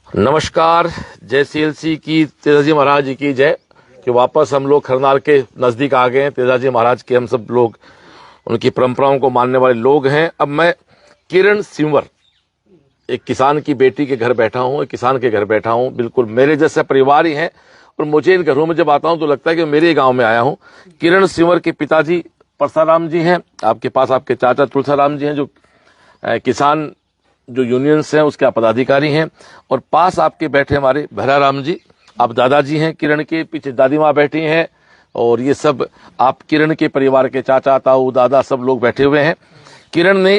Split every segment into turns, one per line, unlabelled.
नमस्कार। जय सीएलसी की, तेजाजी महाराज जी की जय। कि वापस हम लोग खरनाल के नज़दीक आ गए हैं। तेजाजी महाराज के हम सब लोग उनकी परंपराओं को मानने वाले लोग हैं। अब मैं किरण सिंवर, एक किसान की बेटी के घर बैठा हूँ, एक किसान के घर बैठा हूँ। बिल्कुल मेरे जैसा परिवार ही है और मुझे इन घरों में जब आता हूँ तो लगता है कि मेरे गाँव में आया हूँ। किरण सिंवर के पिताजी परसाराम जी हैं, आपके पास आपके चाचा तुलसाराम जी हैं जो किसान जो यूनियंस हैं उसके पदाधिकारी हैं, और पास आपके बैठे हमारे भैराराम जी, आप दादाजी हैं। किरण के पीछे दादी माँ बैठी हैं, और ये सब आप किरण के परिवार के चाचा ताऊ दादा सब लोग बैठे हुए हैं। किरण ने,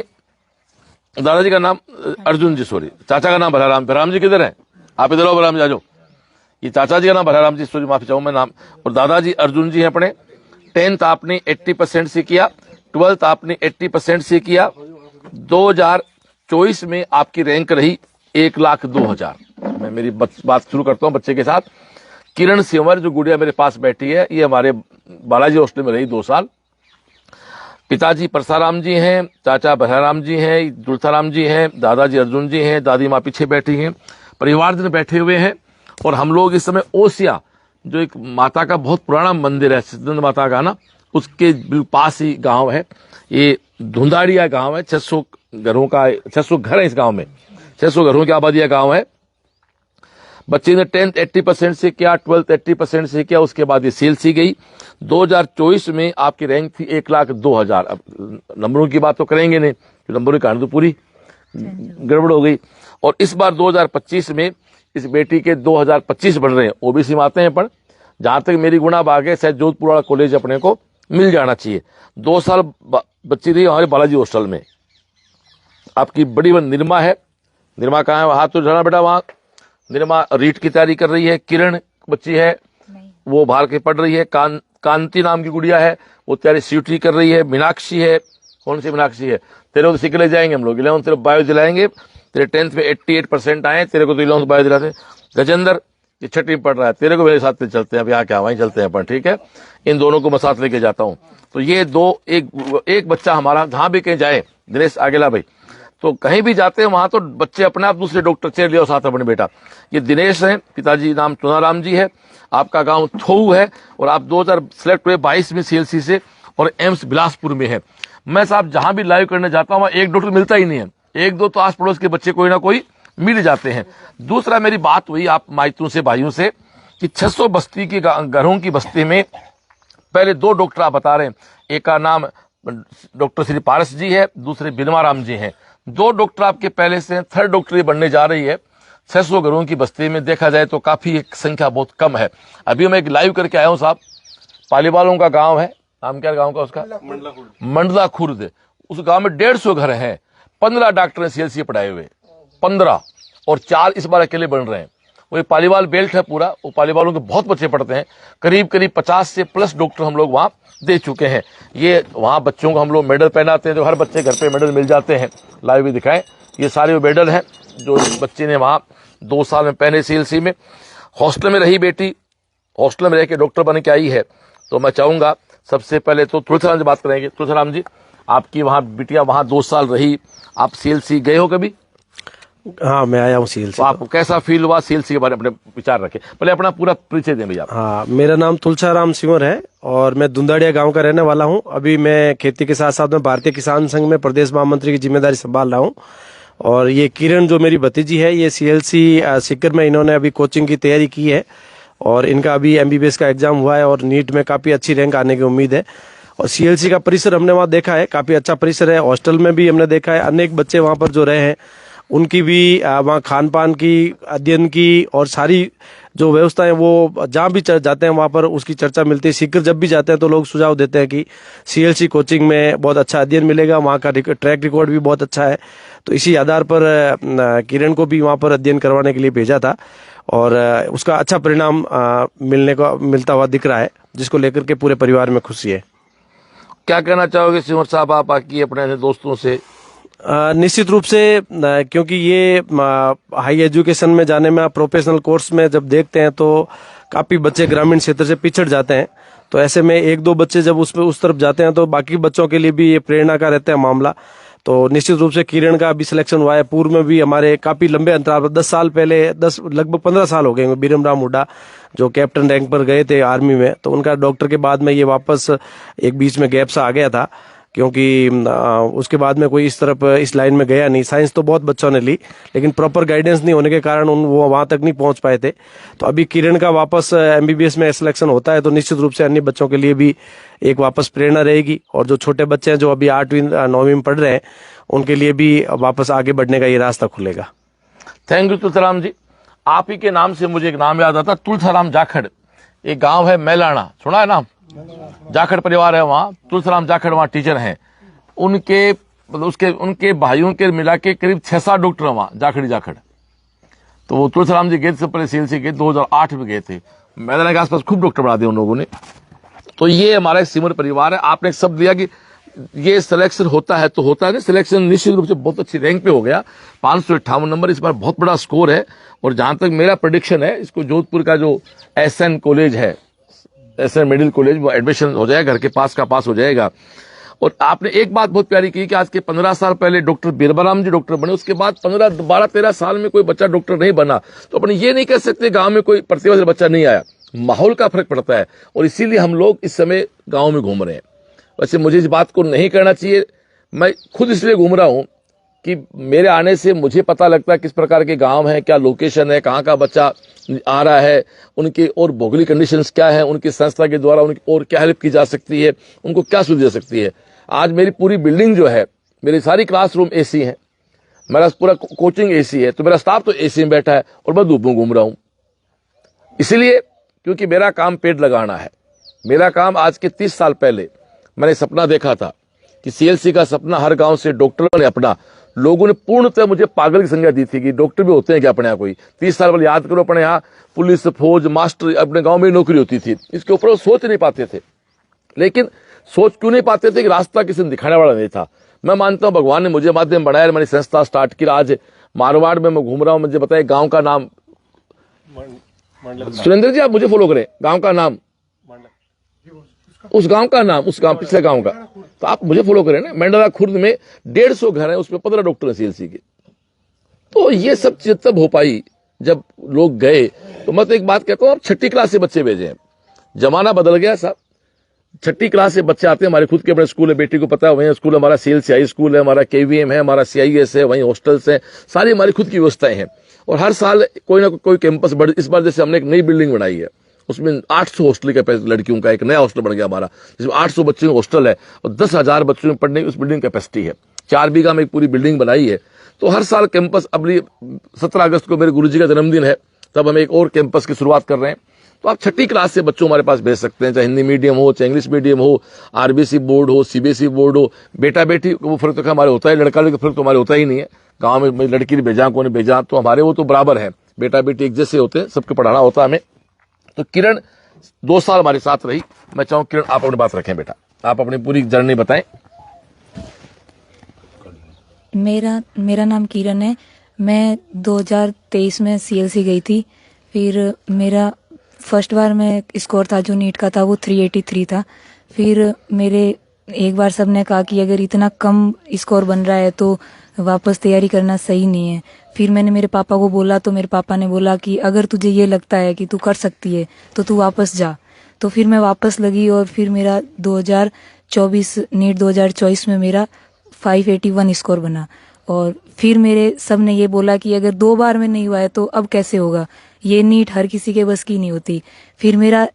दादाजी का नाम अर्जुन जी, सॉरी, चाचा का नाम भैराराम। भैराराम जी किधर हैं? आप इधर आओ, भैराराम जी आ जाओ। ये चाचा जी का नाम भैराराम जी, सॉरी माफी चाहूँ मैं नाम, और दादाजी अर्जुन जी हैं अपने। 10th आपने 80% से किया, 12th आपने 80% से किया। 2024 में आपकी रैंक रही 1,02,000। मैं मेरी बात शुरू करता हूँ बच्चे के साथ। किरण सिंवर जो गुड़िया मेरे पास बैठी है, ये हमारे बालाजी हॉस्टल में रही 2 साल। पिताजी परसाराम जी हैं, चाचा भैराराम जी हैं, तुलसाराम जी हैं, दादाजी अर्जुन जी हैं, दादी माँ पीछे बैठी हैं, परिवारजन बैठे हुए हैं। और हम लोग इस समय ओसिया, जो एक माता का बहुत पुराना मंदिर है, सिद्धंद माता का ना, उसके पास ही गांव है। ये धुंधाड़िया गांव है। 600 घरों का, 600 घर है इस गांव में, 600 घरों की आबादी का गांव है। बच्चे ने 10th 80% से किया, 12th 80% से किया, उसके बाद ये सीएलसी गई। 2024 में आपकी रैंक थी 1,02,000। अब नंबरों की बात तो करेंगे नहीं, नंबरों की कहानी तो पूरी गड़बड़ हो गई। और इस बार 2025 में इस बेटी के 2025 बन रहे हैं। ओबीसी में आते हैं, पर जहां तक मेरी गुणा बाग है, शायद जोधपुर वाला कॉलेज अपने को मिल जाना चाहिए। 2 साल बच्ची रही हमारे बालाजी हॉस्टल में। आपकी बड़ी बहन निर्मा है। निर्मा कहाँ है? हाथ तो जाना बेटा वहां। निर्मा रीट की तैयारी कर रही है। किरण बच्ची है, वो बाहर के पढ़ रही है। कांति नाम की गुड़िया है, वो तैयारी सीटी कर रही है। मीनाक्षी है। कौन सी मीनाक्षी है? तेरे को तो सिख ले जाएंगे हम लोग, 11th तेरे बायो दिलाएंगे। तेरे 10th में 88% आए, तेरे को तो 11th बायो दिलाते। गजेंद्र ये 6वीं में पढ़ रहा है, तेरे को मेरे साथ चलते हैं। अब यहाँ क्या, वहीं चलते हैं अपन, ठीक है। इन दोनों को मैं साथ लेके जाता हूँ। तो ये दो, एक बच्चा हमारा जहां भी कहीं जाए, दिनेश आगेला भाई, तो कहीं भी जाते हैं वहां तो बच्चे अपने आप दूसरे डॉक्टर चेयर लिया साथ अपने बेटा। ये दिनेश है, पिताजी नाम चुनाराम जी है, आपका गांव थोऊ है, और आप 2000 सिलेक्ट हुए 22 में सीएलसी से, और एम्स बिलासपुर में है। मैं साहब जहां भी लाइव करने जाता हूं एक डॉक्टर मिलता ही नहीं है, 1-2 तो आस पड़ोस के बच्चे कोई ना कोई मिल जाते हैं। दूसरा मेरी बात हुई आप माइतों से, भाइयों से, कि 600 बस्ती की घरों की बस्ती में पहले 2 डॉक्टर आप बता रहे हैं। एक का नाम डॉक्टर श्री पारस जी है, दूसरे बिनवाराम जी हैं। 2 डॉक्टर आपके पहले से हैं, 3rd डॉक्टर ये बनने जा रही है। 600 घरों की बस्ती में देखा जाए तो काफी एक संख्या बहुत कम है। अभी मैं एक लाइव करके आया हूं साहब, पालीवालों का गांव है, नाम क्या गांव का उसका? मंडला खुर्द। उस गांव में 150 घर हैं। 15 डॉक्टर सीएलसी पढ़ाए हुए, 15, और 4 इस बार अकेले बन रहे हैं। वो पालीवाल बेल्ट है पूरा, वो पालीवालों के बहुत बच्चे पढ़ते हैं। करीब 50 से प्लस डॉक्टर हम लोग वहां दे चुके हैं। ये वहां बच्चों को हम लोग मेडल पहनाते हैं, जो हर बच्चे घर पे मेडल मिल जाते हैं। लाइव भी दिखाएं, ये सारे वो मेडल हैं जो बच्चे ने वहां 2 साल में पहने सीएलसी में। हॉस्टल में रही बेटी, हॉस्टल में रह के डॉक्टर बन के आई है। तो मैं चाहूंगा सबसे पहले तो तुलसाराम जी बात करेंगे। तुलसाराम जी, आपकी वहां बिटिया वहां 2 साल रही, आप सीएलसी गए हो कभी?
हाँ, मैं आया हूँ सीएलसी।
तो आपको कैसा फील हुआ? सीएलसी के बारे में अपने विचार रखें, पहले अपना पूरा परिचय दें भैया।
हाँ, मेरा नाम तुलसाराम सिंवर है और मैं धुंधाड़िया गांव का रहने वाला हूँ। अभी मैं खेती के साथ साथ में भारतीय किसान संघ में प्रदेश महामंत्री की जिम्मेदारी संभाल रहा हूँ। और ये किरण जो मेरी भतीजी है, ये सीएलसी सीकर में इन्होंने अभी कोचिंग की तैयारी की है, और इनका अभी एमबीबीएस का एग्जाम हुआ है, और नीट में काफी अच्छी रैंक आने की उम्मीद है। और सीएलसी का परिसर हमने वहाँ देखा है, काफी अच्छा परिसर है। हॉस्टल में भी हमने देखा है, अनेक बच्चे वहाँ पर जो रहे हैं, उनकी भी वहाँ खान पान की, अध्ययन की, और सारी जो व्यवस्था है वो जहाँ भी जाते हैं वहाँ पर उसकी चर्चा मिलती है। सीकर जब भी जाते हैं तो लोग सुझाव देते हैं कि सीएलसी कोचिंग में बहुत अच्छा अध्ययन मिलेगा, वहाँ का ट्रैक रिकॉर्ड भी बहुत अच्छा है। तो इसी आधार पर किरण को भी वहाँ पर अध्ययन करवाने के लिए भेजा था, और उसका अच्छा परिणाम मिलता हुआ दिख रहा है, जिसको लेकर के पूरे परिवार में खुशी है।
क्या कहना चाहोगे सिंवर साहब आप बाकी अपने दोस्तों से?
निश्चित रूप से, क्योंकि ये हाई एजुकेशन में जाने में, प्रोफेशनल कोर्स में जब देखते हैं तो काफी बच्चे ग्रामीण क्षेत्र से पिछड़ जाते हैं। तो ऐसे में 1-2 बच्चे जब उस तरफ जाते हैं तो बाकी बच्चों के लिए भी ये प्रेरणा का रहता है मामला। तो निश्चित रूप से किरण का अभी सिलेक्शन हुआ है। पूर्व में भी हमारे काफी लंबे अंतराल पर 10 साल पहले, लगभग 15 साल हो गए बीरम राम हुड्डा जो कैप्टन रैंक पर गए थे आर्मी में, तो उनका डॉक्टर के बाद में ये वापस एक बीच में गैप सा आ गया था, क्योंकि उसके बाद में कोई इस लाइन में गया नहीं। साइंस तो बहुत बच्चों ने ली, लेकिन प्रॉपर गाइडेंस नहीं होने के कारण वो वहां तक नहीं पहुंच पाए थे। तो अभी किरण का वापस एमबीबीएस में सिलेक्शन होता है, तो निश्चित रूप से अन्य बच्चों के लिए भी एक वापस प्रेरणा रहेगी। और जो छोटे बच्चे हैं जो अभी 8वीं 9वीं में पढ़ रहे हैं, उनके लिए भी वापस आगे बढ़ने का ये रास्ता खुलेगा।
थैंक यू तुलसीराम जी। आप ही के नाम से मुझे एक नाम याद आता, तुलसीराम जाखड़। एक गांव है मैलाना, सुना है नाम? जाखड़ परिवार है वहाँ, तुलसीराम जाखड़ वहाँ टीचर हैं। उनके भाइयों के मिला के करीब 6-7 डॉक्टर हैं वहाँ जाखड़। तो वो तुलसीराम जी गए थे, पहले सीएलसी गए, 2008 में गए थे। मैदान के आसपास खूब डॉक्टर बना दिए उन लोगों ने। तो ये हमारा सिमर परिवार है। आपने एक शब्द दिया कि ये सिलेक्शन होता है, तो होता है ना। सिलेक्शन निश्चित रूप से बहुत अच्छी रैंक पे हो गया, 558 नंबर, इस बार बहुत बड़ा स्कोर है। और जहां तक मेरा प्रेडिक्शन है, इसको जोधपुर का जो एसएन कॉलेज है, एसएन मिडिल कॉलेज, वो एडमिशन हो जाएगा, घर के पास का पास हो जाएगा। और आपने एक बात बहुत प्यारी की कि आज के 15 साल पहले डॉक्टर बीरबलराम जी डॉक्टर बने, उसके बाद 12-13 साल में कोई बच्चा डॉक्टर नहीं बना। तो अपने ये नहीं कह सकते गांव में कोई प्रतिभाशाली बच्चा नहीं आया। माहौल का फर्क पड़ता है, और इसीलिए हम लोग इस समय गांव में घूम रहे हैं। वैसे मुझे इस बात को नहीं करना चाहिए, मैं खुद इसलिए घूम रहा हूं कि मेरे आने से मुझे पता लगता है किस प्रकार के गांव हैं, क्या लोकेशन है, कहाँ का बच्चा आ रहा है, उनके और भौगोलिक कंडीशंस क्या है, उनकी संस्था के द्वारा उनकी और क्या हेल्प की जा सकती है, उनको क्या सुविधा दे सकती है। आज मेरी पूरी बिल्डिंग जो है, मेरी सारी क्लासरूम एसी है, मेरा पूरा कोचिंग एसी है, तो मेरा स्टाफ तो एसी में बैठा है और मैं धूप में घूम रहा हूं। इसलिए क्योंकि मेरा काम पेड़ लगाना है। मेरा काम आज के 30 साल पहले मैंने सपना देखा था कि सीएलसी का सपना हर गांव से डॉक्टर ने अपना, लोगों ने पूर्णतः मुझे पागल की संज्ञा दी थी कि डॉक्टर भी होते हैं क्या अपने यहाँ कोई। 30 साल पहले याद करो, अपने यहाँ पुलिस, फौज, मास्टर, अपने गांव में नौकरी होती थी। इसके ऊपर वो सोच नहीं पाते थे। लेकिन सोच क्यों नहीं पाते थे कि रास्ता किसी ने दिखाने वाला नहीं था। मैं मानता हूं भगवान ने मुझे माध्यम बनाया, मैंने संस्था स्टार्ट की। आज मारवाड़ में मैं घूम रहा हूं, मुझे बताया गांव का नाम, सुरेंद्र जी आप मुझे फॉलो करें, गांव का नाम, उस गांव का नाम, उस गांव पिछले गांव का, तो आप मुझे फॉलो करें ना। मंडला खुर्द में 150 घर है, उसमें 15 डॉक्टर हैं सीएलसी के। तो ये सब चीज तब हो पाई जब लोग गए। तो मैं तो एक बात कहता हूं, आप 6ठी क्लास से बच्चे भेजे हैं, जमाना बदल गया साहब। 6ठी क्लास से बच्चे आते हैं, हमारे खुद के अपने स्कूल है, बेटी को पता है, वहीं स्कूल हमारा सीएलसी स्कूल है, हमारा केवीएम है, हमारा सीआईएस है, वहीं हॉस्टल्स है, सारी हमारी खुद की व्यवस्थाएं हैं। और हर साल कोई ना कोई कैंपस बढ़, इस बार जैसे हमने एक नई बिल्डिंग बनाई है, उसमें 800 हॉस्टल कैपेसिटी, लड़कियों का एक नया हॉस्टल बन गया हमारा, जिसमें 800 बच्चों का हॉस्टल है और 10,000 बच्चों में पढ़ने की उस बिल्डिंग कैपेसिटी है। 4 बीघा में एक पूरी बिल्डिंग बनाई है। तो हर साल कैंपस, अब 17 अगस्त को मेरे गुरुजी का जन्मदिन है, तब हम एक और कैंपस की शुरुआत कर रहे हैं। तो आप 6ठी क्लास से बच्चों हमारे पास भेज सकते हैं, चाहे हिंदी मीडियम हो, चाहे इंग्लिश मीडियम हो, आरबीसी बोर्ड हो, सीबीएसई बोर्ड हो। बेटा बेटी वो फर्क तो हमारे होता है, लड़का लड़की फर्क तो हमारे होता ही नहीं है। गांव में लड़की ने भेजा, कौन ने भेजा, तो हमारे वो तो बराबर है, बेटा बेटी एक जैसे होते हैं, सबको पढ़ाना होता है हमें। तो किरण 2 साल हमारे साथ रही। मैं चाहूँ किरण आप अपनी बात रखें, बेटा आप अपनी पूरी जर्नी बताएं।
मेरा नाम किरण है। मैं 2023 में सीएलसी गई थी। फिर मेरा फर्स्ट बार में स्कोर था जो नीट का था वो 383 था। फिर मेरे एक बार सबने कहा कि अगर इतना कम स्कोर बन रहा है तो वापस तैयारी करना सही नहीं है। फिर मैंने मेरे पापा को बोला, तो मेरे पापा ने बोला कि अगर तुझे ये लगता है कि तू कर सकती है तो तू वापस जा। तो फिर मैं वापस लगी और फिर मेरा 2024 नीट 2024 में मेरा 581 स्कोर बना। और फिर मेरे सब ने ये बोला कि अगर 2 बार में नहीं हुआ है तो अब कैसे होगा, ये नीट हर किसी के बस की नहीं होती। फिर मेरा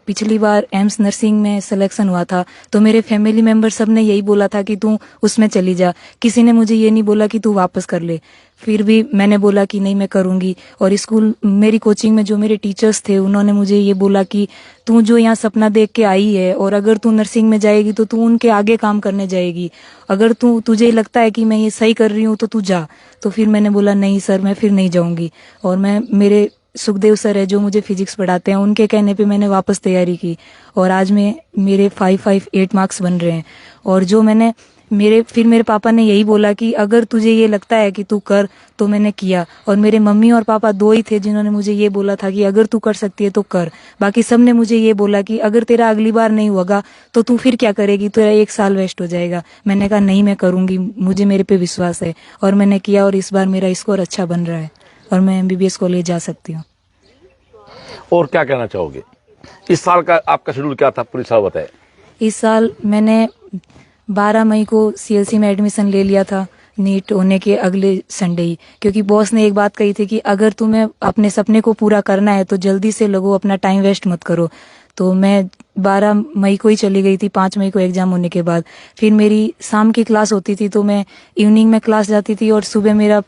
पिछली बार एम्स नर्सिंग में सिलेक्शन हुआ था, तो मेरे फैमिली मेंबर सब ने यही बोला था कि तू उसमें चली जा, किसी ने मुझे ये नहीं बोला कि तू वापस कर ले। फिर भी मैंने बोला कि नहीं मैं करूंगी। और स्कूल मेरी कोचिंग में जो मेरे टीचर्स थे उन्होंने मुझे ये बोला कि तू जो यहाँ सपना देख के आई है और अगर तू नर्सिंग में जाएगी तो तू उनके आगे काम करने जाएगी, अगर तुझे लगता है कि मैं ये सही कर रही हूँ तो तू जा। तो फिर मैंने बोला नहीं सर मैं फिर नहीं जाऊंगी। और मैं मेरे सुखदेव सर है जो मुझे फिजिक्स पढ़ाते हैं, उनके कहने पे मैंने वापस तैयारी की और आज मेरे 558 मार्क्स बन रहे हैं। और जो मैंने फिर मेरे पापा ने यही बोला कि अगर तुझे ये लगता है कि तू कर, तो मैंने किया। और मेरे मम्मी और पापा दो ही थे जिन्होंने मुझे ये बोला था कि अगर तू कर सकती है तो कर। बाकी सब ने मुझे ये बोला कि अगर तेरा अगली बार नहीं होगा तो तू फिर क्या करेगी, तेरा 1 साल वेस्ट हो जाएगा। मैंने कहा नहीं, मैं करूंगी, मुझे मेरे पे विश्वास है। और मैंने किया और इस बार मेरा स्कोर अच्छा बन रहा है और मैं MBBS कॉलेज जा सकती हूँ।
और क्या कहना चाहोगे? इस साल का आपका शेड्यूल क्या था, पूरी साल बताए।
इस साल मैंने 12 मई को CLC में एडमिशन ले लिया था, नीट होने के अगले संडे ही, क्योंकि बॉस ने एक बात कही थी कि अगर तुम्हें अपने सपने को पूरा करना है तो जल्दी से लगो, अपना टाइम वेस्ट मत करो। तो मैं 12 मई को ही चली गई थी, 5 मई को एग्जाम होने के बाद। फिर मेरी शाम की क्लास होती थी तो मैं इवनिंग में क्लास जाती थी और सुबह मेरा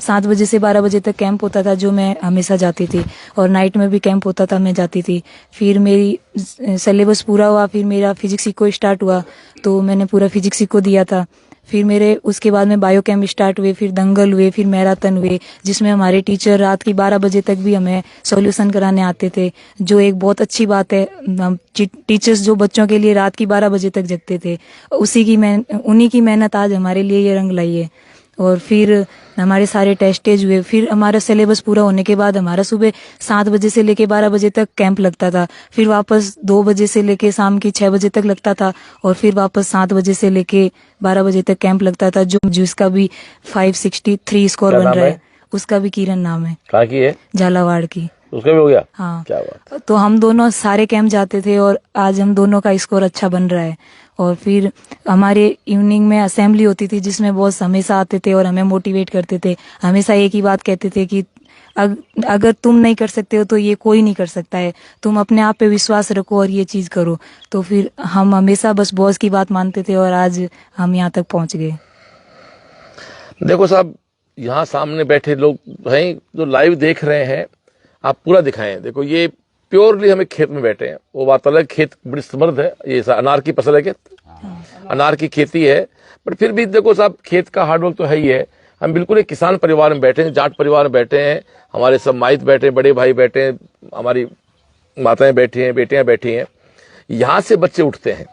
7 बजे से 12 बजे तक कैंप होता था जो मैं हमेशा जाती थी, और नाइट में भी कैंप होता था, मैं जाती थी। फिर मेरी सिलेबस पूरा हुआ, फिर मेरा फिजिक्स इको स्टार्ट हुआ तो मैंने पूरा फिजिक्स इको दिया था। फिर मेरे उसके बाद में बायो कैंप स्टार्ट हुए, फिर दंगल हुए, फिर मैराथन हुए, जिसमें हमारे टीचर रात की 12 बजे तक भी हमें सॉल्यूशन कराने आते थे, जो एक बहुत अच्छी बात है। टीचर्स जो बच्चों के लिए रात की 12 बजे तक जगते थे, उन्हीं की मेहनत आज हमारे लिए ये रंग लाई है। और फिर हमारे सारे टेस्टेज हुए। फिर हमारा सिलेबस पूरा होने के बाद हमारा सुबह 7 बजे से लेके 12 बजे तक कैंप लगता था, फिर वापस 2 बजे से लेके शाम की 6 बजे तक लगता था, और फिर वापस 7 बजे से लेके 12 बजे तक कैंप लगता था, जो जिसका भी 563 स्कोर
क्या
बन
नाम
रहा
है?
है। उसका भी किरण नाम है,
कहाँ की है?
झालावाड़ की।
उसका भी हो गया?
हाँ,
क्या बात।
तो हम दोनों सारे कैंप जाते थे और आज हम दोनों का स्कोर अच्छा बन रहा है। और फिर हमारे इवनिंग में असेंबली होती थी जिसमें बॉस हमेशा आते थे और हमें मोटिवेट करते थे। हमेशा एक ही बात कहते थे कि अगर तुम नहीं कर सकते हो तो ये कोई नहीं कर सकता है, तुम अपने आप पे विश्वास रखो और ये चीज करो। तो फिर हम हमेशा बस बॉस की बात मानते थे और आज हम यहाँ तक पहुंच गए।
देखो साहब, यहाँ सामने बैठे लोग हैं जो लाइव देख रहे हैं, आप पूरा दिखाएं। देखो ये प्योरली हमें खेत में बैठे हैं, वो बात अलग, खेत बड़ी समृद्ध है, ये अनार की फसल है, क्या अनार की खेती है। पर फिर भी देखो साहब, खेत का हार्डवर्क तो है ही है। हम बिल्कुल एक किसान परिवार में बैठे हैं, जाट परिवार में बैठे हैं, हमारे सब माइत बैठे हैं, बड़े भाई बैठे हैं, हमारी माताएं बैठी हैं, बेटियां बैठी हैं। यहाँ से बच्चे उठते हैं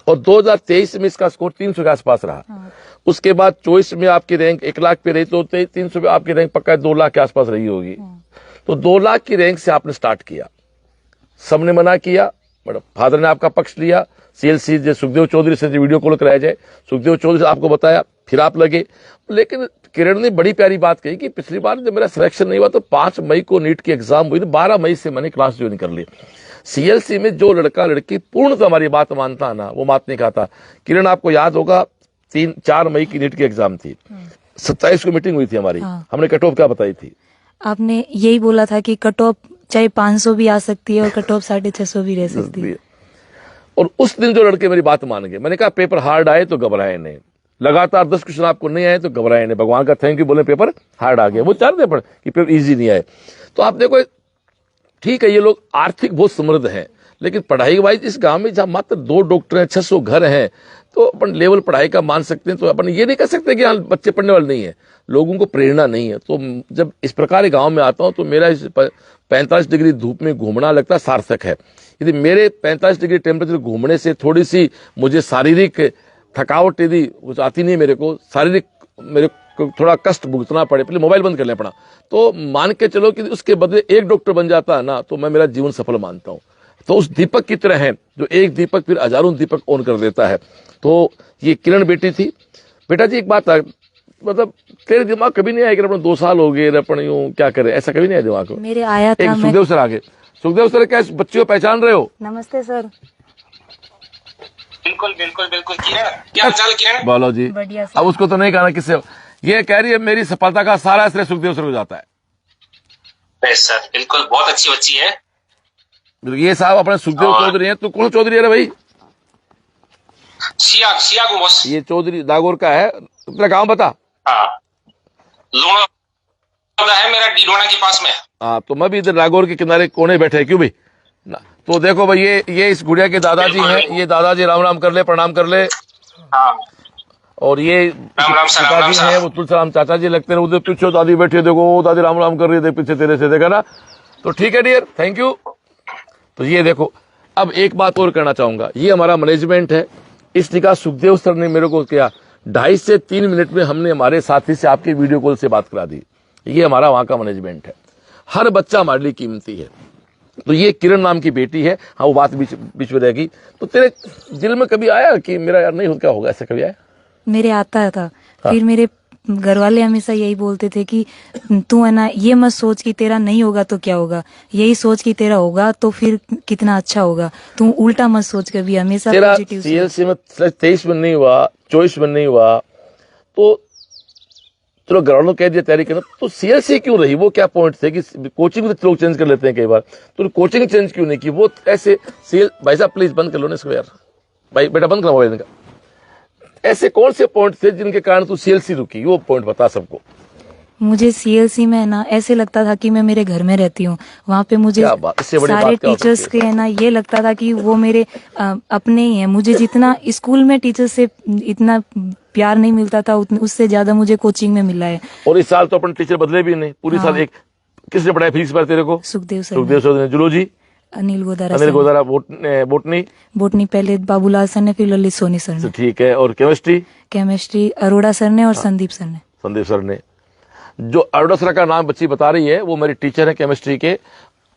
और 2023 में इसका स्कोर 300 के आसपास रहा। उसके बाद 24 में आपकी रैंक 1 लाख पे रही, तो 300 पे आपकी रैंक पक्का 2 लाख के आसपास रही होगी। तो 2 लाख की रैंक से आपने स्टार्ट किया, सबने मना किया, बट फादर ने आपका पक्ष लिया। CLC जो सुखदेव चौधरी से वीडियो कॉल कराया जाए, सुखदेव चौधरी से आपको बताया, फिर आप लगे। लेकिन किरण ने बड़ी प्यारी बात कही कि पिछली बार जब मेरा सिलेक्शन नहीं हुआ तो 5 मई को नीट की एग्जाम हुई, तो 12 मई से मैंने क्लास ज्वाइन कर ली। CLC में जो लड़का लड़की पूर्ण तो हमारी बात मानता ना, वो बात नहीं खाता। किरण, आपको याद होगा 3-4 मई की नीट की एग्जाम थी, 27 को मीटिंग हुई थी हमारी। हमने कट ऑफ क्या बताई थी?
आपने यही बोला था कि कट ऑफ चाहे 500 भी आ सकती है और कट ऑफ 650 भी रह सकती है।
और उस दिन जो लड़के मेरी बात मान गए, मैंने कहा पेपर हार्ड आए तो घबराए नहीं, लगातार 10 क्वेश्चन आपको नहीं आए तो घबराए नहीं, भगवान का थैंक यू बोले पेपर हार्ड आ गए। वो चाहते पर कि पेपर इजी नहीं आए। तो आप देखो, ठीक है ये लोग आर्थिक बहुत समृद्ध हैं, लेकिन पढ़ाई वाइज इस गांव में जहां मात्र 2 डॉक्टर हैं, 600 घर हैं, तो अपन लेवल पढ़ाई का मान सकते हैं। तो अपन ये नहीं कह सकते कि हाँ बच्चे पढ़ने वाले नहीं है, लोगों को प्रेरणा नहीं है। तो जब इस प्रकार के गांव में आता हूं तो मेरा इस 45 डिग्री धूप में घूमना लगता है सार्थक है। यदि मेरे 45 डिग्री टेम्परेचर घूमने से थोड़ी सी मुझे शारीरिक थकावट यदि कुछ आती नहीं, मेरे को शारीरिक मेरे को थोड़ा कष्ट भुगतना पड़े, पहले मोबाइल बंद करना पड़ा, तो मान के चलो कि उसके बदले 1 डॉक्टर बन जाता है ना, तो मैं मेरा जीवन सफल मानता हूं। तो उस दीपक की तरह है जो एक दीपक फिर हजारों दीपक ऑन कर देता है। तो ये किरण बेटी थी। बेटा जी एक बात है, मतलब तेरे दिमाग कभी नहीं आया कि अपन 2 साल हो गए अपन यूं क्या करे, ऐसा कभी नहीं आया दिमाग में?
मेरे आया था।
एक सुखदेव सर आगे, सुखदेव सर क्या बच्चियों पहचान रहे हो?
नमस्ते सर।
बिल्कुल बिल्कुल बिल्कुल। किरण, क्या हाल चाल किरण?
बोलो जी।
बढ़िया सर।
अब उसको तो नहीं कहना किससे, ये कह रही है मेरी सफलता का सारा श्रेय सुखदेव सर को जाता है।
यस सर, बिल्कुल, बहुत अच्छी बच्ची है।
ये साहब अपने सुखदेव चौधरी हैं। तू कौन चौधरी है रे भाई?
सिया को बस।
ये चौधरी नागौर का है। तेरा गांव बता।
हाँ, लोना है मेरा, डीडवाना के पास में।
हाँ, तो मैं भी इधर नागौर के किनारे कोने बैठे, क्यों भाई ना? तो देखो भाई, ये इस गुड़िया के दादाजी हैं। ये दादाजी राम राम कर ले, प्रणाम कर ले।
हाँ,
और ये
राम राम सर, राम राम
पिताजी हैं, वो तुलसीराम चाचा जी लगते हैं। उधर पीछे दादी बैठी है, देखो दादी राम राम कर रही है पीछे तेरे से, देखा ना? तो ठीक है डियर, थैंक यू। तो ये देखो, अब एक बात और कहना चाहूंगा, ये हमारा मैनेजमेंट है इसलिए कहा सुखदेव सर ने मेरे को क्या 2.5 से 3 मिनट में हमने हमारे साथी से आपके वीडियो कॉल से बात करा दी। ये हमारा वहां का मैनेजमेंट है। हर बच्चा हमारे लिए कीमती है। तो ये किरण नाम की बेटी है। हाँ, वो बात बीच में रहेगी। तो तेरे दिल में कभी आया कि मेरा यार नहीं हो, क्या होगा, ऐसा कभी आया?
मेरे आता था। फिर मेरे घर वाले हमेशा यही बोलते थे कि तू है ना, ये मत सोच कि तेरा नहीं होगा तो क्या होगा, यही सोच कि तेरा होगा तो फिर कितना अच्छा होगा। तू उल्टा मत सोच कभी, हमेशा
तेरा
पॉजिटिव सोच।
सीएलसी में 23 में नहीं हुआ, 24 में नहीं हुआ, तो चलो घर वालों कह दिया तैयारी करना, तो सीएलसी क्यों रही? वो क्या पॉइंट थे कि कोचिंग तो लोग चेंज कर लेते हैं कई बार, तो कोचिंग चेंज क्यों नहीं की? वो ऐसे भाई साहब प्लीज बंद कर लो ना इसको यार, भाई बेटा बंद करो मोबाइल का। ऐसे कौन से पॉइंट थे जिनके कारण तू सीएलसी रुकी? वो पॉइंट बता सबको।
मुझे सीएलसी में है ना ऐसे लगता था कि मैं मेरे घर में रहती हूँ। वहाँ पे मुझे
क्या बात, इससे बड़ी
सारे
बात क्या हो
टीचर्स
सकती
के है ना ये लगता था कि वो मेरे अपने ही हैं। मुझे जितना स्कूल में टीचर्स से इतना प्यार नहीं मिलता था, उससे ज्यादा मुझे कोचिंग में मिला है।
और इस साल तो अपन टीचर बदले भी नहीं, पूरी साल एक किसने पढ़ाया फिजिक्स पर तेरे को?
सुखदेव सर
सुखदेव सर ने। Zoology
Anil Godara
Anil
sir.
Godara. Botany
botany पहले बाबूलाल सर ने, फिर ललित सोनी सर ने।
ठीक है। और केमिस्ट्री?
केमिस्ट्री अरोड़ा सर ने और संदीप सर ने।
संदीप सर ने। जो अरोड़ा सर का नाम बच्ची बता रही है वो मेरे टीचर है केमिस्ट्री के।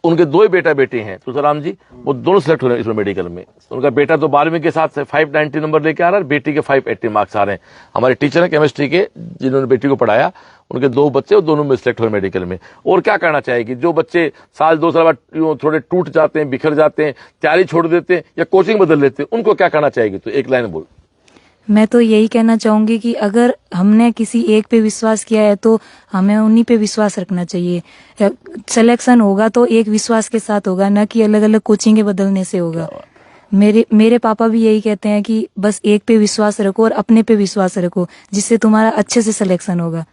उनके 2 बेटा बेटी हैं तुषाराम जी, वो दोनों सिलेक्ट हो रहे हैं इसमें मेडिकल में। उनका बेटा तो 12वीं के साथ 590 नंबर लेके आ रहा है, बेटी के 580 मार्क्स आ रहे हैं। हमारे टीचर है केमिस्ट्री के जिन्होंने बेटी को पढ़ाया, उनके 2 बच्चे और दोनों में सिलेक्ट हुए मेडिकल में। और क्या कहना चाहेगी जो बच्चे साल 2 साल बाद थोड़े टूट जाते हैं, बिखर जाते हैं, तैयारी छोड़ देते हैं या कोचिंग बदल लेते हैं, उनको क्या कहना चाहेगी? तो एक लाइन बोल।
मैं तो यही कहना चाहूंगी कि अगर हमने किसी एक पे विश्वास किया है तो हमें उन्हीं पे विश्वास रखना चाहिए। सिलेक्शन होगा तो एक विश्वास के साथ होगा, न कि अलग अलग कोचिंगें बदलने से होगा। मेरे पापा भी यही कहते हैं कि बस एक पे विश्वास रखो और अपने पे विश्वास रखो, जिससे तुम्हारा अच्छे से सिलेक्शन होगा।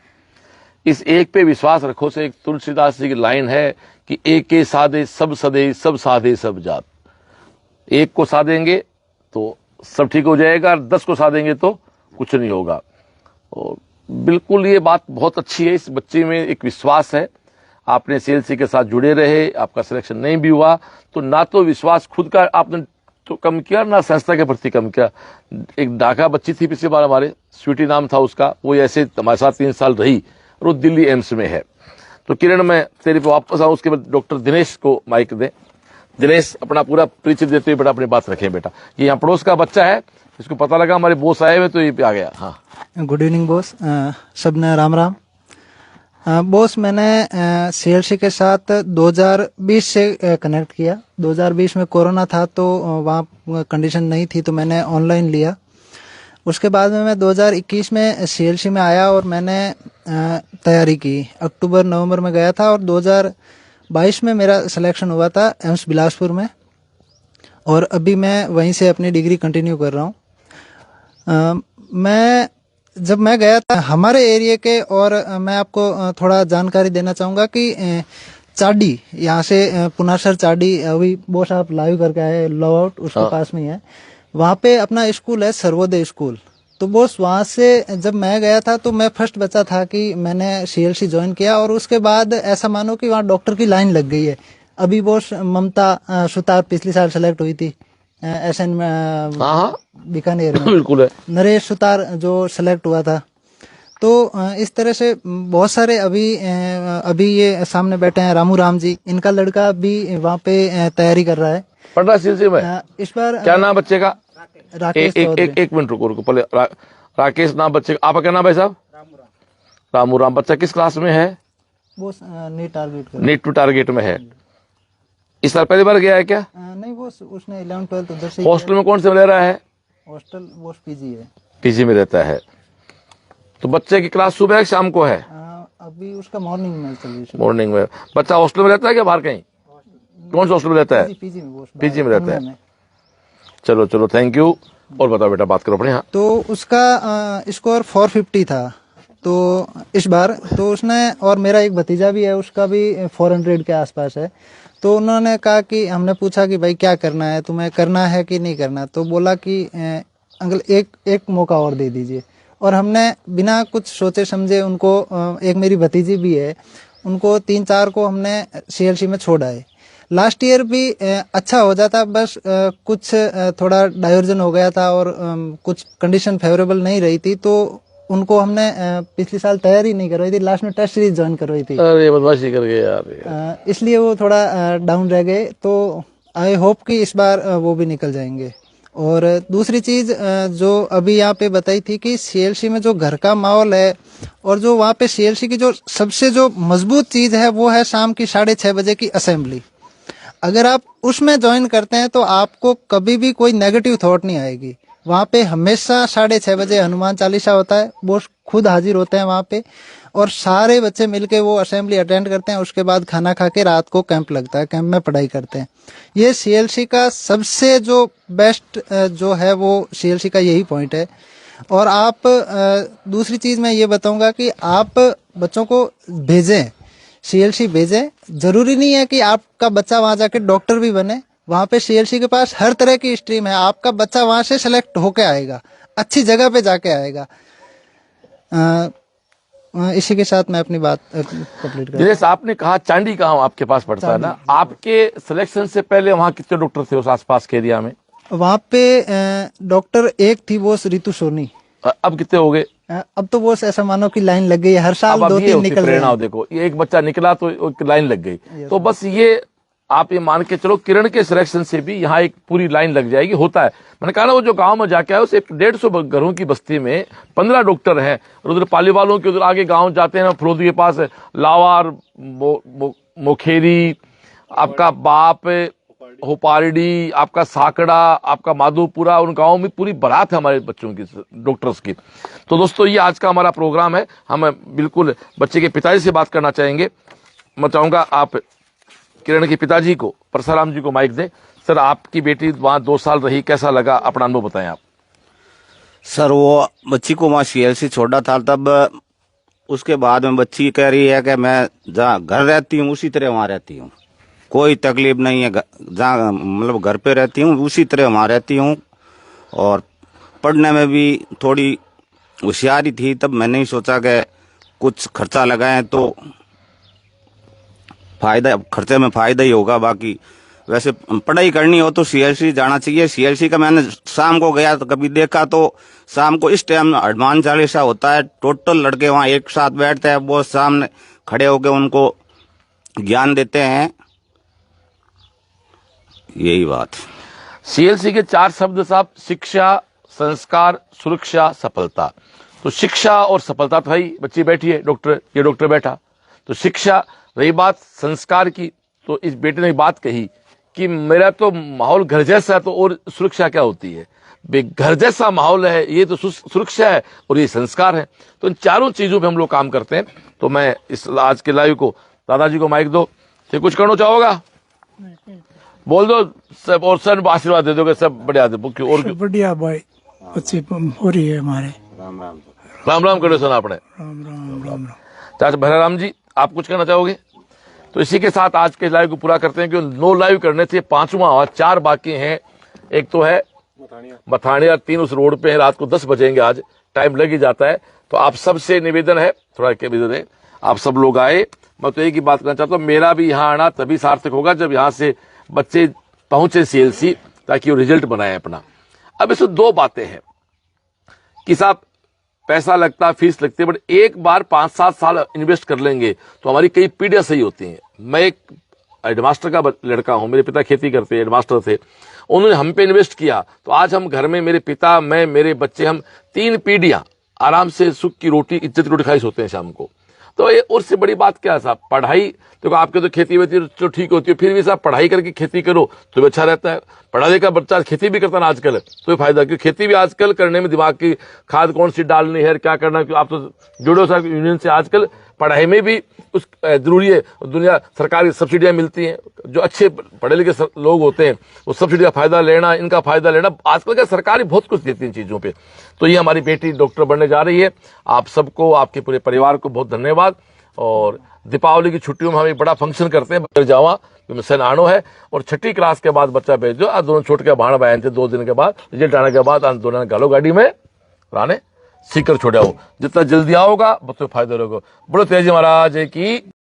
इस एक पे विश्वास रखो से एक तुलसीदास जी की लाइन है कि एक के साधे सब सदे, सब साधे सब जात। एक को साधेंगे तो सब ठीक हो जाएगा, 10 को साधेंगे तो कुछ नहीं होगा। और बिल्कुल ये बात बहुत अच्छी है, इस बच्चे में एक विश्वास है। आपने सीएलसी के साथ जुड़े रहे, आपका सिलेक्शन नहीं भी हुआ तो ना तो विश्वास खुद का आपने तो कम किया, ना संस्था के प्रति कम किया। एक ढाका बच्ची थी पिछली बार हमारे, स्वीटी नाम था उसका, वो ऐसे हमारे साथ 3 साल रही और वो दिल्ली एम्स में है। तो किरण मैं तेरे पे वापस आऊँ, उसके बाद डॉक्टर दिनेश को माइक दे। दिनेश अपना पूरा परिचय देते हुए बेटा अपनी बात रखें। बेटा ये यहाँ पड़ोस का बच्चा है, इसको पता लगा हमारे बॉस आए हुए तो ये पे आ गया। हाँ
गुड इवनिंग बॉस, सबने राम राम। बॉस मैंने सीएलसी के साथ 2020 से कनेक्ट किया। 2020 में कोरोना था तो वहाँ कंडीशन नहीं थी तो मैंने ऑनलाइन लिया। उसके बाद में मैं 2021 में सीएलसी में आया और मैंने तैयारी की। अक्टूबर नवंबर में गया था और 2022 में मेरा सिलेक्शन हुआ था एम्स बिलासपुर में और अभी मैं वहीं से अपनी डिग्री कंटिन्यू कर रहा हूँ। जब मैं गया था हमारे एरिया के, और मैं आपको थोड़ा जानकारी देना चाहूँगा कि चाडी, यहाँ से पुनासर चाडी अभी बॉस आप लाइव करके आए लव आउट, उसके पास में ही है। वहाँ पे अपना स्कूल है सर्वोदय स्कूल। तो बॉस वहाँ से जब मैं गया था तो मैं फर्स्ट बच्चा था कि मैंने सीएलसी ज्वाइन किया और उसके बाद ऐसा मानो कि वहाँ डॉक्टर की लाइन लग गई है। अभी बॉस ममता सुतार पिछली साल सेलेक्ट हुई थी एसएन बीकानेर में,
बिल्कुल है।
नरेश सुतार जो सेलेक्ट हुआ था। तो इस तरह से बहुत सारे अभी ये सामने बैठे हैं रामू राम जी, इनका लड़का भी वहाँ पे तैयारी कर रहा है,
पढ़ रहा सीएलसी में।
इस बार
क्या नाम बच्चे का?
राकेश
एक मिनट रुको पहले। राकेश नाम बच्चे का। आपका क्या नाम है साहब? रामू राम। बच्चा किस क्लास में है?
वो
नीट टू टारगेट में है। इस साल पहली बार गया है क्या?
नहीं वो उसने 11-12 उधर से।
हॉस्टल में कौन से रह रहा है?
हॉस्टल वो पीजी है।
पीजी में रहता है। तो बच्चे की क्लास सुबह है शाम को है?
अभी उसका मॉर्निंग में चल रही है।
मॉर्निंग में। बच्चा हॉस्टल में रहता है क्या बाहर कहीं? कौन सा हॉस्टल में रहता है? पीजी में रहता है। चलो चलो थैंक यू। और बताओ बेटा, बात करो अपने। यहाँ
तो उसका स्कोर 450 था तो इस बार तो उसने, और मेरा एक भतीजा भी है उसका भी 400 के आसपास है। तो उन्होंने कहा कि हमने पूछा कि भाई क्या करना है, तुम्हें करना है कि नहीं करना, तो बोला कि अंकल एक मौका और दे दीजिए। और हमने बिना कुछ सोचे समझे उनको, एक मेरी भतीजी भी है, उनको 3-4 को हमने सीएलसी में छोड़ा है। लास्ट ईयर भी अच्छा हो जाता, बस कुछ थोड़ा डायवर्जन हो गया था और कुछ कंडीशन फेवरेबल नहीं रही थी, तो उनको हमने पिछले साल तैयारी नहीं करवाई थी, लास्ट में टेस्ट सीरीज ज्वाइन करवाई थी।
अरे बदमाशी कर गए यार।
इसलिए वो थोड़ा डाउन रह गए, तो आई होप कि इस बार वो भी निकल जाएंगे। और दूसरी चीज जो अभी यहाँ पे बताई थी कि सीएलसी में जो घर का माहौल है, और जो वहाँ पे सीएलसी की जो सबसे जो मजबूत चीज है वो है शाम की 6:30 बजे की असेंबली। अगर आप उसमें ज्वाइन करते हैं तो आपको कभी भी कोई नेगेटिव थॉट नहीं आएगी। वहाँ पे हमेशा 6:30 बजे हनुमान चालीसा होता है, वो खुद हाजिर होते हैं वहाँ पे, और सारे बच्चे मिलके वो असेंबली अटेंड करते हैं। उसके बाद खाना खा के रात को कैंप लगता है, कैंप में पढ़ाई करते हैं। ये सीएलसी का सबसे जो बेस्ट जो है वो सीएलसी का यही पॉइंट है। और आप दूसरी चीज मैं ये बताऊंगा कि आप बच्चों को भेजें, सीएलसी भेजें। जरूरी नहीं है कि आपका बच्चा वहां जाके डॉक्टर भी बने, वहां पे सीएलसी के पास हर तरह की स्ट्रीम है। आपका बच्चा वहां से सेलेक्ट होके आएगा, अच्छी जगह पे जाके आएगा। इसी के साथ मैं अपनी बात कंप्लीट कर।
जैसे आपने कहा चांडी गांव आपके पास पड़ता है ना, आपके सिलेक्शन से पहले वहाँ कितने डॉक्टर थे उस आसपास के एरिया में?
वहाँ पे डॉक्टर एक थी, वो ऋतु सोनी।
अब कितने हो गए?
अब तो वो ऐसा मानो कि लाइन लग गई है, हर साल
अब
2-3 निकल रहे हैं।
देखो ये एक बच्चा निकला तो एक लाइन लग गई। तो बस ये आप ये मान के चलो किरण के सिलेक्शन से भी यहाँ एक पूरी लाइन लग जाएगी। होता है, मैंने कहा ना, वो जो गांव में जाके आए उस 150 घरों की बस्ती में 15 डॉक्टर हैं। उधर पाली वालों के उधर आगे गांव जाते हैं, फरोदी के पास लावार, मोखेरी, आपका बाप, होपारडी, आपका साकड़ा, आपका माधोपुरा, उन गांवों में पूरी बारात है हमारे बच्चों की, डॉक्टर्स की। तो दोस्तों ये आज का हमारा प्रोग्राम है। हम बिल्कुल बच्चे के पिताजी से बात करना चाहेंगे। मैं चाहूंगा आप किरण के पिताजी को, परसाराम जी को माइक दें। सर, आपकी बेटी वहां 2 साल रही, कैसा लगा, अपना अनुभव बताएं आप।
सर, वो बच्ची को वहाँ सीएलसी छोड़ा था, तब उसके बाद में बच्ची कह रही है कि मैं जहाँ घर रहती हूँ उसी तरह वहाँ रहती हूँ, कोई तकलीफ नहीं है, जहाँ मतलब घर पे रहती हूँ उसी तरह वहाँ रहती हूँ। और पढ़ने में भी थोड़ी होशियारी थी, तब मैंने ही सोचा कि कुछ खर्चा लगाएं तो फायदा, खर्चे में फायदा ही होगा। बाकी वैसे पढ़ाई करनी हो तो सीएलसी जाना चाहिए। सीएलसी का मैंने शाम को गया तो कभी देखा तो शाम को इस टाइम हनुमान चालीसा होता है, टोटल लड़के वहाँ एक साथ बैठते हैं, वो सामने खड़े होकर उनको ज्ञान देते हैं। यही बात।
सीएलसी के 4 शब्द साहब: शिक्षा, संस्कार, सुरक्षा, सफलता। तो शिक्षा और सफलता तो भाई, बच्ची बैठी है, डॉक्टर, ये डॉक्टर बैठा। तो शिक्षा रही बात संस्कार की, तो इस बेटे ने बात कही कि मेरा तो माहौल घर जैसा है, तो और सुरक्षा क्या होती है? घर जैसा माहौल है, ये तो सुरक्षा है और ये संस्कार है। तो इन चारों चीजों पे हम लोग काम करते हैं। तो मैं इस आज के लाइव को दादाजी को माइक दो, तो कुछ करना चाहोगा बोल दो सब, और सर आशीर्वाद दे दोगे, सब बढ़िया दे और
बढ़िया भाई, अच्छी हो रही है हमारे।
राम राम करो सुना आपने।
राम राम राम राम।
चाचा भैराराम जी, आप कुछ कहना चाहोगे? तो इसी के साथ आज के लाइव को पूरा करते हैं, क्योंकि 9 लाइव करने थे, 5वां और 4 बाकी हैं। एक तो है मथानिया, 3 उस रोड पे है, रात को 10 बजेंगे, आज टाइम लग ही जाता है। तो आप सबसे निवेदन है, थोड़ा निवेदन है, आप सब लोग आए। मैं तो एक ही बात करना चाहता हूँ, मेरा भी यहाँ आना तभी सार्थक होगा जब यहाँ से बच्चे पहुंचे सीएलसी, ताकि वो रिजल्ट बनाए अपना। अब इसमें 2 बातें हैं कि साहब पैसा लगता है, फीस लगती है, बट एक बार 5-7 साल इन्वेस्ट कर लेंगे तो हमारी कई पीढ़ियां सही होती हैं। मैं एक हेडमास्टर का लड़का हूं, मेरे पिता खेती करते, हेडमास्टर थे, उन्होंने हम पे इन्वेस्ट किया, तो आज हम घर में, मेरे पिता, मैं, मेरे बच्चे, हम 3 पीढ़ियां आराम से सुख की रोटी, इज्जत की रोटी खाई सोते हैं शाम को। तो ये और से बड़ी बात क्या है साहब? पढ़ाई देखो, आपके तो खेती वेती तो ठीक होती है, फिर भी साहब पढ़ाई करके खेती करो तो भी अच्छा रहता है। पढ़ा लिखा बच्चा खेती भी करता ना आजकल, तो फायदा, क्योंकि खेती भी आजकल करने में दिमाग की खाद कौन सी डालनी है, क्या करना, क्योंकि आप तो जुड़ो साहब यूनियन से, आजकल पढ़ाई में भी उस जरूरी है। दुनिया सरकारी सब्सिडियां मिलती हैं, जो अच्छे पढ़े लिखे लोग होते हैं वो सब्सिडी का फायदा लेना, इनका फायदा लेना, आजकल का सरकारी बहुत कुछ देती है इन चीजों पे। तो ये हमारी बेटी डॉक्टर बनने जा रही है। आप सबको, आपके पूरे परिवार को बहुत धन्यवाद। और दीपावली की छुट्टियों में हम एक बड़ा फंक्शन करते हैं जावा, क्योंकि सनानो है, और 6ठी क्लास के बाद बच्चा भेज दो। आज दोनों छोटे के बाहर बयान थे, 2 दिन के बाद रिजल्ट आने के बाद दोनों गालो गाड़ी में राने सीकर छोड़ा हो। जितना जल्दी आओगा बच्चों फायदा रहेगा। बोलो तेजी महाराज की।